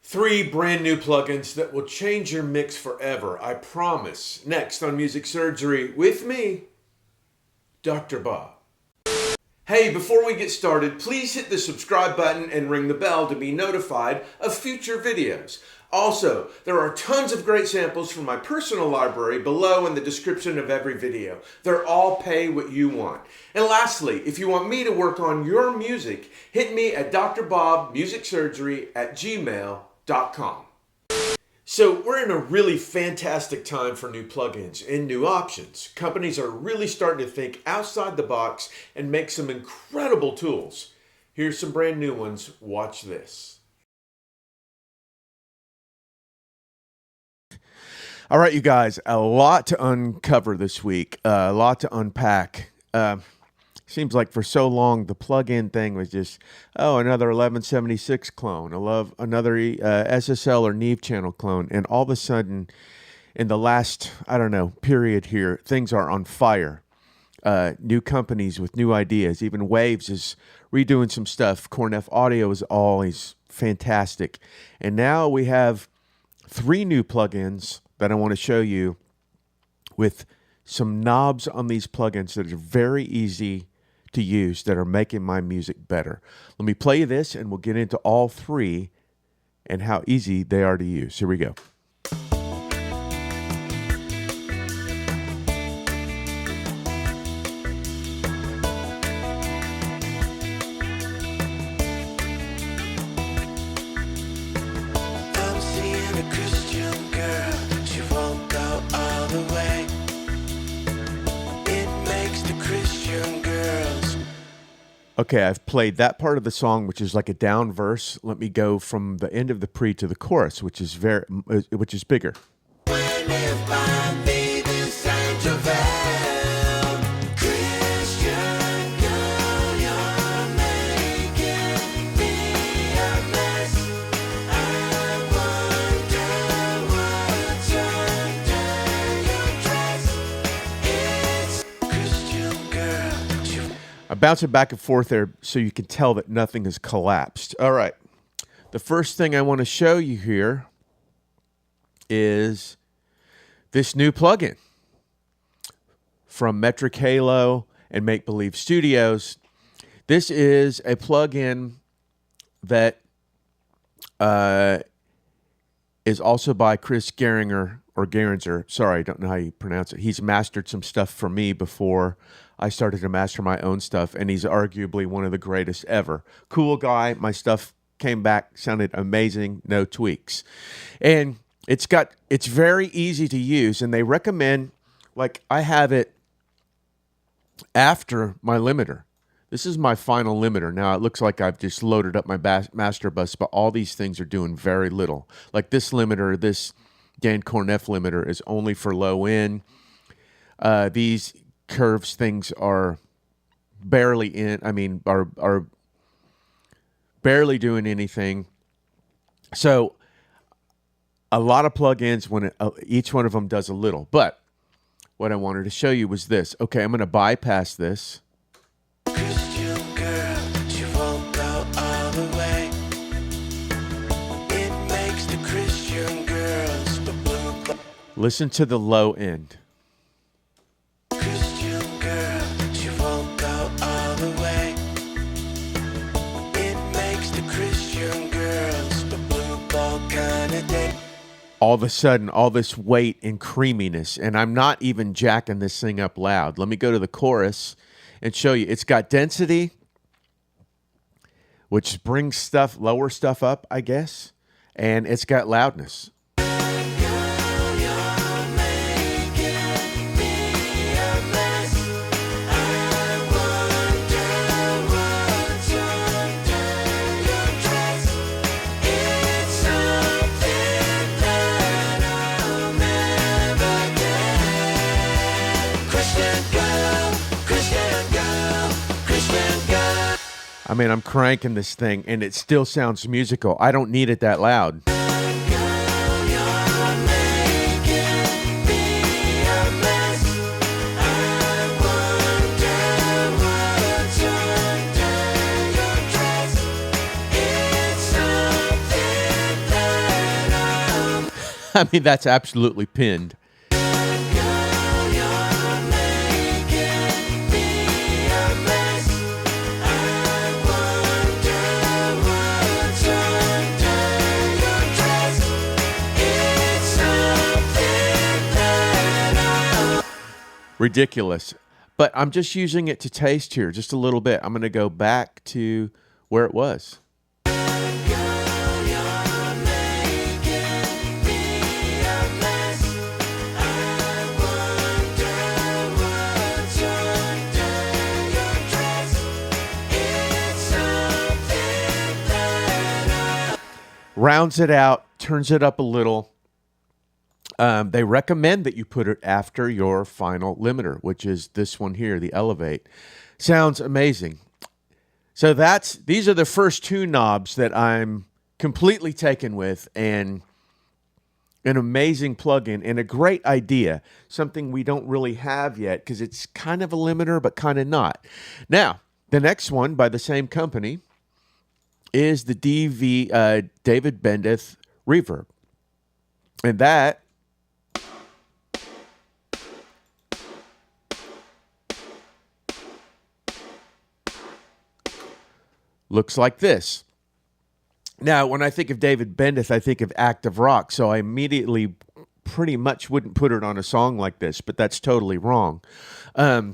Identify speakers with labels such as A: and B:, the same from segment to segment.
A: 3 brand new plugins that will change your mix forever, I promise. Next on Music Surgery with me, Dr. Bob. Hey, before we get started, please hit the subscribe button and ring the bell to be notified of future videos. Also, there are tons of great samples from my personal library below in the description of every video. They're all pay what you want. And lastly, if you want me to work on your music, hit me at drbobmusicsurgery@gmail.com. So we're in a really fantastic time for new plugins and new options. Companies are really starting to think outside the box and make some incredible tools. Here's some brand new ones. Watch this. All right, you guys, a lot to uncover this week, a lot to unpack. Seems like for so long the plug-in thing was just, another 1176 clone. I love another SSL or Neve channel clone. And all of a sudden, in the last, period here, things are on fire. New companies with new ideas. Even Waves is redoing some stuff. Cornef Audio is always fantastic. And now we have 3 new plugins that I want to show you with some knobs on these plugins that are very easy to use that are making my music better. Let me play you this and we'll get into all 3 and how easy they are to use. Here we go. Okay, I've played that part of the song, which is like a down verse. Let me go from the end of the pre to the chorus, which is bigger. I'm bouncing back and forth there so you can tell that nothing has collapsed. All right. The first thing I want to show you here is this new plugin from Metric Halo and Make Believe Studios. This is a plugin that is also by Chris Geringer, or Gerinzer. Sorry, I don't know how you pronounce it. He's mastered some stuff for me before I started to master my own stuff, and he's arguably one of the greatest ever. Cool guy. My stuff came back, sounded amazing, no tweaks. And it's very easy to use, and they recommend, like I have it after my limiter. This is my final limiter. Now, it looks like I've just loaded up my master bus, but all these things are doing very little. Like this limiter, this Dan Cornef limiter is only for low end. These curves things are barely are barely doing anything. So a lot of plugins, when each one of them does a little. But what I wanted to show you was this. Okay, I'm going to bypass this. Christian girl, she won't go all the way. It makes the Christian girls blue. Listen to the low end. All of a sudden, all this weight and creaminess, and I'm not even jacking this thing up loud. Let me go to the chorus and show you. It's got density, which brings lower stuff up, I guess, and it's got loudness. I mean, I'm cranking this thing, and it still sounds musical. I don't need it that loud. I mean, that's absolutely pinned. Ridiculous. But I'm just using it to taste here just a little bit. I'm going to go back to where it was. Rounds it out, turns it up a little. They recommend that you put it after your final limiter, which is this one here, the Elevate. Sounds amazing. So these are the first two knobs that I'm completely taken with, and an amazing plugin and a great idea. Something we don't really have yet because it's kind of a limiter, but kind of not. Now, the next one by the same company is the David Bendith Reverb. And that looks like this. Now, when I think of David Bendith, I think of active rock, so I immediately pretty much wouldn't put it on a song like this, but that's totally wrong. Now,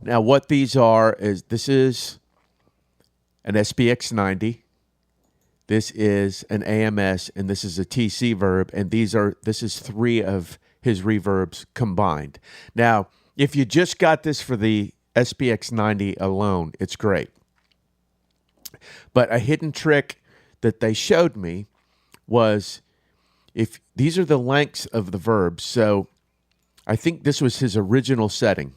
A: what these are is this is an SPX 90, this is an AMS, and this is a TC verb, and this is three of his reverbs combined. Now, if you just got this for the SPX 90 alone, it's great. But a hidden trick that they showed me was if these are the lengths of the verbs. So I think this was his original setting.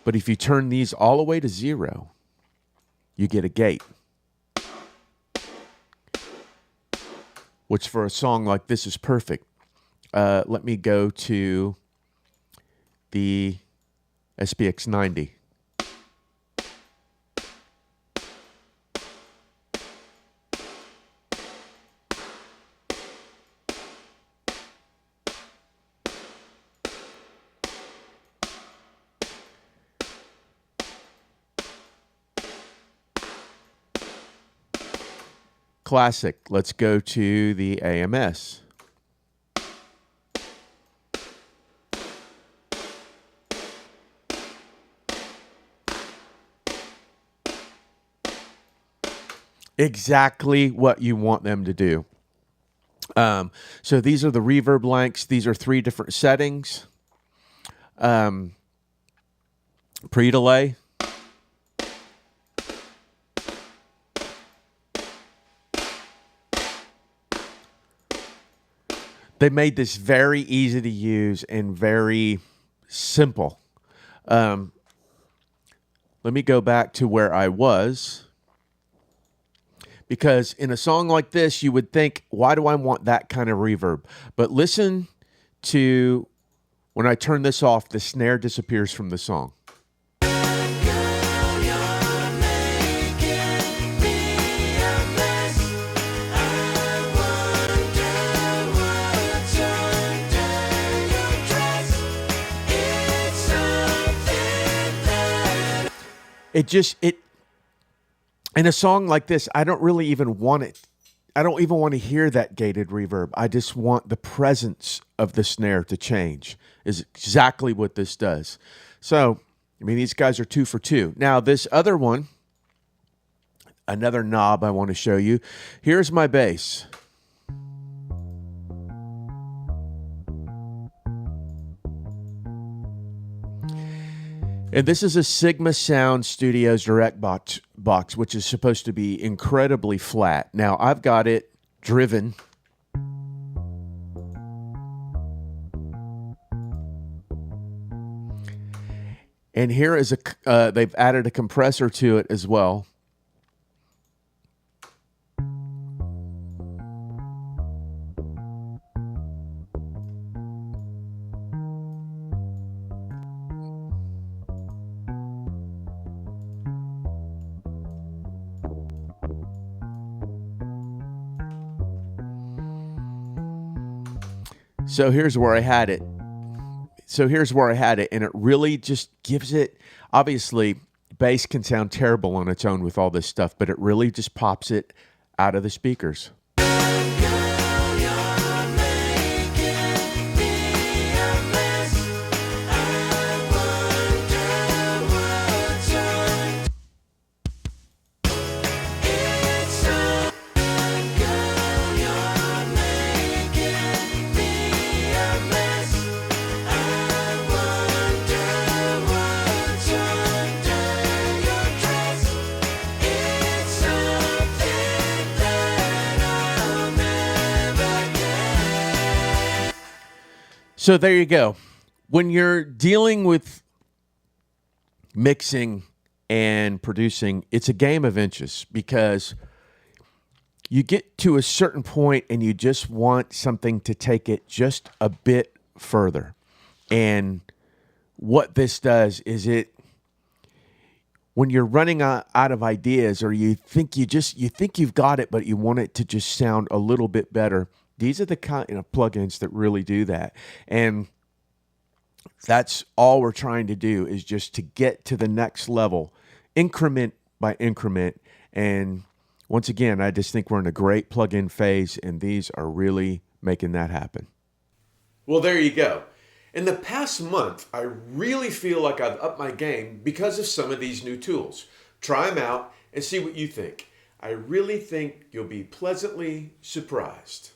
A: But if you turn these all the way to 0, you get a gate. Which for a song like this is perfect. Let me go to the SPX 90. Classic. Let's go to the AMS. Exactly what you want them to do. So these are the reverb lengths. These are 3 different settings. Pre-delay. They made this very easy to use and very simple. Let me go back to where I was. Because in a song like this, you would think, why do I want that kind of reverb? But listen to when I turn this off, the snare disappears from the song. In a song like this, I don't really even want it. I don't even want to hear that gated reverb. I just want the presence of the snare to change, is exactly what this does. So, I mean, these guys are 2 for 2. Now, this other one, another knob I want to show you. Here's my bass. And this is a Sigma Sound Studios Direct box, which is supposed to be incredibly flat. Now, I've got it driven. And here is they've added a compressor to it as well. So here's where I had it. And it really just gives it, obviously, bass can sound terrible on its own with all this stuff, but it really just pops it out of the speakers. So there you go. When you're dealing with mixing and producing, it's a game of inches because you get to a certain point and you just want something to take it just a bit further. And what this does is when you're running out of ideas, or you think you've got it, but you want it to just sound a little bit better, these are the kind of plugins that really do that. And that's all we're trying to do, is just to get to the next level, increment by increment. And once again, I just think we're in a great plugin phase, and these are really making that happen. Well, there you go. In the past month, I really feel like I've upped my game because of some of these new tools. Try them out and see what you think. I really think you'll be pleasantly surprised.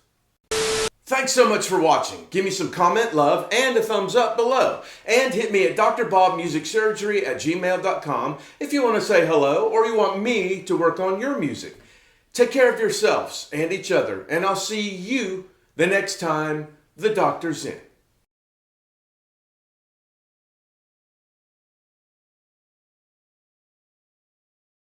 A: Thanks so much for watching. Give me some comment, love, and a thumbs up below. And hit me at drbobmusicsurgery@gmail.com if you want to say hello or you want me to work on your music. Take care of yourselves and each other, and I'll see you the next time the doctor's in.